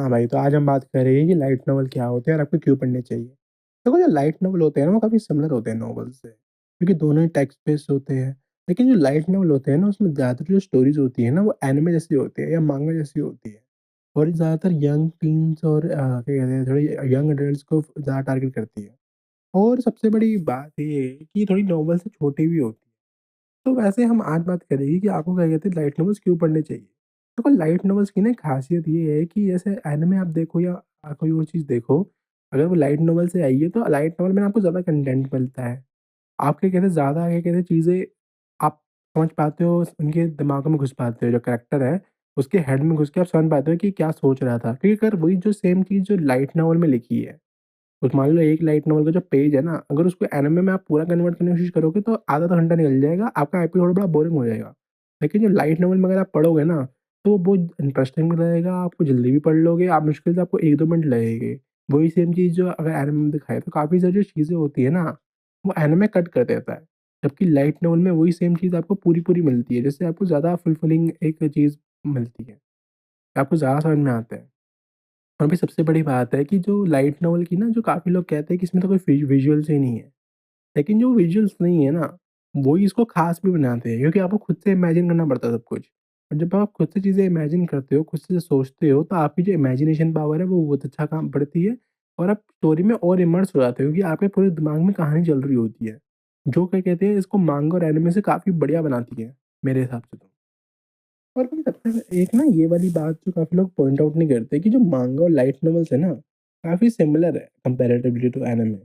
हाँ भाई, तो आज हम बात करेंगे कि लाइट नॉवल क्या होते हैं और आपको क्यों पढ़ने चाहिए। देखो जो लाइट नॉवल होते हैं ना, वो काफ़ी सिमिलर होते हैं नॉवल से, क्योंकि दोनों ही टेक्स्ट बेस्ड होते हैं। लेकिन जो लाइट नॉवल होते हैं ना, उसमें ज़्यादातर जो स्टोरीज़ होती है ना, वो एनिमे जैसी होती है या मांगा जैसी होती है। और ये ज़्यादातर यंग टीन्स और क्या कहते हैं, थोड़े यंग एडल्ट्स को ज़्यादा टारगेट करती है। और सबसे बड़ी बात ये है कि थोड़ी नॉवल से छोटी भी होती है। तो वैसे हम आज बात करेंगे कि आपको क्या कहते हैं लाइट नॉवेल्स क्यों पढ़ने चाहिए। देखो लाइट नॉवेल्स की ना खासियत ये है कि जैसे एनिमे आप देखो या कोई और चीज़ देखो, अगर वो लाइट नॉवेल से आई है तो लाइट नॉवेल में आपको ज़्यादा कंटेंट मिलता है। आप क्या कहते हैं ज़्यादा क्या कहते हैं चीज़ें आप समझ पाते हो, उनके दिमागों में घुस पाते हो, जो कैरेक्टर है उसके हेड में घुस के आप समझ पाते हो कि क्या सोच रहा था। क्योंकि अगर वही जो सेम चीज़ जो लाइट नॉवेल में लिखी है, तो मान लो एक लाइट नॉवल का जो पेज है ना, अगर उसको एनिमे में आप पूरा कन्वर्ट करने की कोशिश करोगे तो आधा तो घंटा निकल जाएगा, आपका एपिसोड बड़ा बोरिंग हो जाएगा। लेकिन जो लाइट नॉवल में अगर आप पढ़ोगे ना, तो वो बहुत इंटरेस्टिंग भी रहेगा, आपको जल्दी भी पढ़ लोगे, आप मुश्किल से आपको 1-2 मिनट लगेंगे। वही सेम चीज़ जो अगर एनिमे में दिखाए तो काफ़ी सारी जो चीज़ें होती है ना, वो एनिमे कट कर देता है। जबकि लाइट नॉवल में वही सेम चीज़ आपको पूरी-पूरी मिलती है, जिससे आपको ज़्यादा फुलफिलिंग एक चीज़ मिलती है, आपको ज़्यादा समझ में आता है। और भी सबसे बड़ी बात है कि जो लाइट नॉवल की ना जो काफ़ी लोग कहते हैं कि इसमें तो कोई विजुअल्स ही नहीं है। लेकिन जो विजुअल्स नहीं है ना, वो ही इसको ख़ास भी बनाते हैं क्योंकि आपको खुद से इमेजिन करना पड़ता है सब कुछ। और जब आप खुद से चीज़ें इमेजिन करते हो, खुद से सोचते हो, तो आपकी जो इमेजिनेशन पावर है वो बहुत अच्छा काम करती है और आप स्टोरी में और इमर्स हो जाते हो क्योंकि आपके पूरे दिमाग में कहानी चल रही होती है। जो क्या कहते हैं इसको मांगा और एनिमे से काफ़ी बढ़िया बनाती है, मेरे हिसाब से तो। और भाई सबसे एक ना ये वाली बात जो काफ़ी लोग पॉइंट आउट नहीं करते कि जो मांगा और लाइट नॉवेल्स है ना, काफ़ी सिमिलर है कंपैरेटिवली टू एनिमे।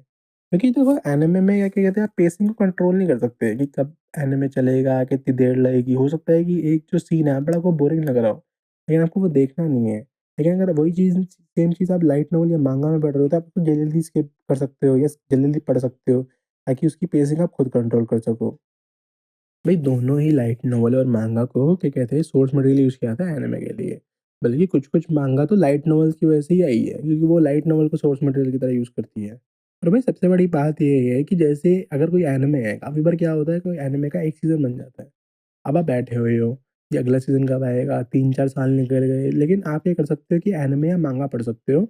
क्योंकि देखो एनिमे में क्या क्या कहते हैं आप पेसिंग को कंट्रोल नहीं कर सकते कि कब एनिमे चलेगा, कितनी देर लगेगी। हो सकता है कि एक जो सीन है बड़ा आपको बोरिंग लग रहा हो, लेकिन आपको वो देखना नहीं है। लेकिन अगर वही चीज़ सेम चीज़ आप लाइट नॉवेल या मांगा में पढ़ रहे हो तो आप उसको जल्दी-जल्दी स्किप कर सकते हो या जल्दी-जल्दी पढ़ सकते हो, ताकि उसकी पेसिंग आप खुद कंट्रोल कर सको। भाई दोनों ही लाइट नॉवल और मांगा को क्या कहते हैं सोर्स मटेरियल यूज़ किया था एनिमे के लिए। बल्कि कुछ-कुछ मांगा तो लाइट नॉवेल्स की वजह से ही आई है क्योंकि वो लाइट नॉवल को सोर्स मटेरियल की तरह यूज़ करती है। और भाई सबसे बड़ी बात ये है कि जैसे अगर कोई एनिमे है, काफ़ी बार क्या होता है कोई एनिमे का एक सीज़न बन जाता है। अब आप बैठे हुए हो कि अगला सीज़न कब आएगा, 3-4 साल निकल गए, लेकिन आप क्या कर सकते हो कि एनिमे या मांगा पढ़ सकते हो,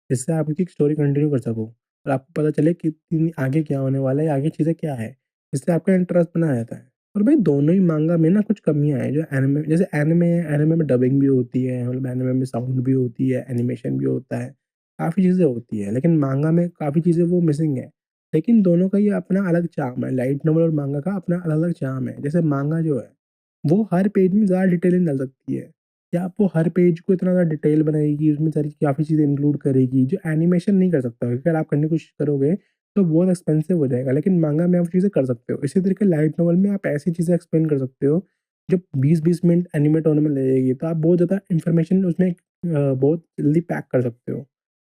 जिससे आप उसकी स्टोरी कंटिन्यू कर सको और आपको पता चले कि आगे क्या होने वाला है, आगे चीज़ें क्या है। इससे आपका इंटरेस्ट बना रहता है। और भाई दोनों ही मांगा में ना कुछ कमियाँ हैं जो एनिमे जैसे एनिमे है, एनिमे में डबिंग भी होती है, मतलब एनिमे में साउंड भी होती है, एनिमेशन भी होता है, काफ़ी चीज़ें होती हैं। लेकिन मांगा में काफ़ी चीज़ें वो मिसिंग है। लेकिन दोनों का ये अपना अलग चार्म है, लाइट नॉवल और मांगा का अपना अलग-अलग चार्म है। जैसे मांगा जो है वो हर पेज में ज़्यादा डिटेलिंग डाल सकती है या आप वो हर पेज को इतना ज़्यादा डिटेल बनाएगी, उसमें सारी काफ़ी चीज़ें इंक्लूड करेगी, जो एनिमेशन नहीं कर सकता। अगर आप करने की कोशिश करोगे, तो बहुत एक्सपेंसिव हो जाएगा, लेकिन मांगा में आप चीज़ें कर सकते हो। इसी तरीके लाइट नॉवल में आप ऐसी चीज़ें एक्सप्लेन कर सकते हो, जो 20-20 मिनट एनिमेट होने में लगेगी, तो आप बहुत ज़्यादा इन्फॉर्मेशन उसमें बहुत जल्दी पैक कर सकते हो।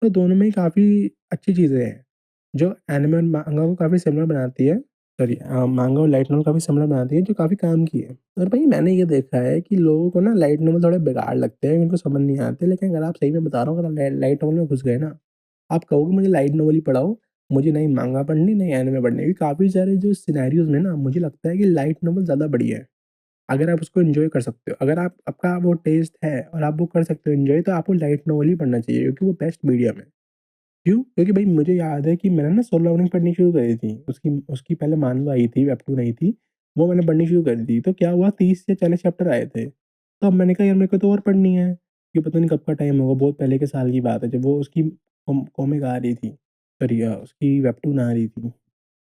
तो दोनों में ही काफ़ी अच्छी चीज़ें हैं, जो एनिमे और मांगा को काफ़ी सिमिलर बनाती है। सॉरी मांगा और लाइट नॉवल काफ़ी सिमिलर बनाती है, जो काफ़ी काम की है। और भाई मैंने ये देखा है कि लोगों को ना लाइट नॉवल थोड़े बेकार लगते हैं, उनको समझ नहीं आते, लेकिन अगर आप सही में बता रहा हूँ अगर लाइट नॉवल में घुस गए ना, आप कहोगे मुझे लाइट नॉवल ही पढ़ाओ, मुझे नहीं मांगा पढ़नी, नहीं एनिमे पढ़नी। क्योंकि काफ़ी सारे जो सिनेरियोज़ में ना मुझे लगता है कि लाइट नॉवल ज़्यादा बढ़िया है। अगर आप उसको एन्जॉय कर सकते हो, अगर आप आपका वो टेस्ट है और आप वो कर सकते हो एन्जॉय, तो आपको लाइट नॉवल ही पढ़ना चाहिए क्योंकि वो बेस्ट मीडियम है। क्यों? क्योंकि भाई मुझे याद है कि मैंने ना सोलो लेवलिंग पढ़नी शुरू करी थी। उसकी उसकी पहले मानवा आई थी, वेबटून आई थी, वो मैंने पढ़नी शुरू कर दी। तो क्या हुआ 30 या 40 चैप्टर आए थे। तो अब मैंने कहा यार मेरे को तो और पढ़नी है। ये पता नहीं कब का टाइम होगा, बहुत पहले के साल की बात है जब वो उसकी कॉमिक आ रही थी। सॉरी उसकी वेबटून आ रही थी।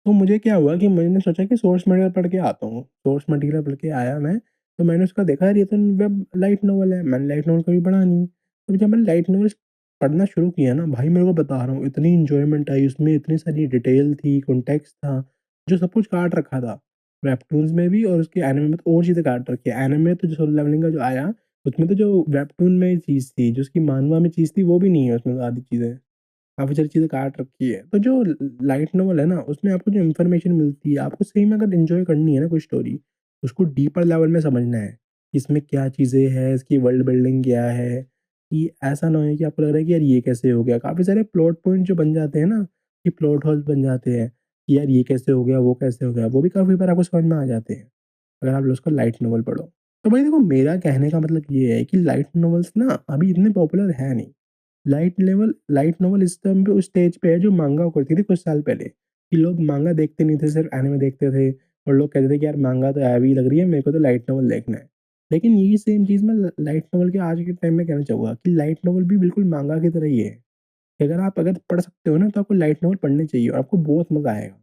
तो मुझे क्या हुआ कि मैंने सोचा कि सोर्स मटेरियल पढ़ के आता हूँ। सोर्स मटेरियल पढ़ के आया मैं, तो मैंने उसका देखा यार ये तो वेब लाइट नॉवल है। मैंने लाइट नॉवल कभी पढ़ा नहीं। तो जब मैंने लाइट नॉवल पढ़ना शुरू किया ना भाई, मेरे को बता रहा हूँ इतनी एन्जॉयमेंट आई उसमें, इतनी सारी डिटेल थी, कॉन्टेक्स्ट था, जो सब कुछ काट रखा था। वेबटून्स में भी और उसके एनिमे में तो और चीज़ें काट रखी है। एनिमे तो जो सोलो लेवलिंग का जो आया, उसमें तो जो वेबटून में चीज़ थी, जो उसकी मानवा में चीज़ थी, वो भी नहीं है उसमें आधी चीज़ें। काफ़ी सारी चीज़ें काट रखी है। तो जो लाइट नॉवल है ना, उसमें आपको जो इन्फॉर्मेशन मिलती है, आपको सही में अगर एन्जॉय करनी है ना कोई स्टोरी, उसको डीपर लेवल में समझना है। इसमें क्या चीज़ें हैं, इसकी वर्ल्ड बिल्डिंग क्या है, कि ऐसा ना हो कि आपको लग रहा है कि यार ये कैसे हो गया? काफ़ी सारे प्लॉट पॉइंट जो बन जाते हैं ना, कि प्लॉट होल्स बन जाते हैं, कि यार ये कैसे हो गया, वो कैसे हो गया? वो भी काफ़ी बार आपको समझ में आ जाते हैं, अगर आप उसको लाइट नॉवल पढ़ो। तो भाई देखो मेरा कहने का मतलब ये है कि लाइट नॉवेल्स ना अभी इतने पॉपुलर है नहीं। लाइट नॉवल इस टाइम पे उस स्टेज पे है जो माँगा हुआ करती थी कुछ साल पहले, कि लोग माँगा देखते नहीं थे, सिर्फ़ एनिमे देखते थे और लोग कहते थे कि यार माँगा तो हैवी लग रही है, मेरे को तो लाइट नॉवल देखना है। लेकिन यही सेम चीज़ मैं ल लाइट नॉवल के आज के टाइम में कहना चाहूँगा कि लाइट नॉवल भी बिल्कुल माँगा की तरह ही है। कि अगर पढ़ सकते हो ना तो आपको लाइट नॉवल पढ़नी चाहिए और आपको बहुत मज़ा आएगा।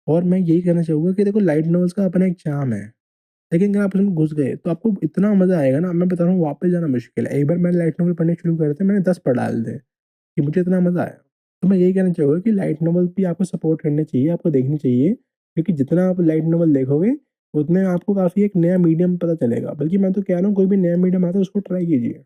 और मैं यही कहना चाहूँगा कि देखो लाइट नॉवेल्स का अपना एक चार्म है। लेकिन अगर आप उसमें घुस गए तो आपको इतना मज़ा आएगा ना, मैं बता रहा हूँ वापस जाना मुश्किल है। एक बार मैंने लाइट नॉवेल पढ़ने शुरू करे थे, मैंने 10 पढ़ डाले थे, कि मुझे इतना मज़ा आया। तो मैं यही कहना चाहूँगा कि लाइट नॉवेल भी आपको सपोर्ट करनी चाहिए, आपको देखनी चाहिए, क्योंकि जितना आप लाइट नॉवेल देखोगे, उतने आपको काफ़ी एक नया मीडियम पता चलेगा। बल्कि मैं तो कह रहा हूँ कोई भी नया मीडियम आता है उसको ट्राई कीजिए।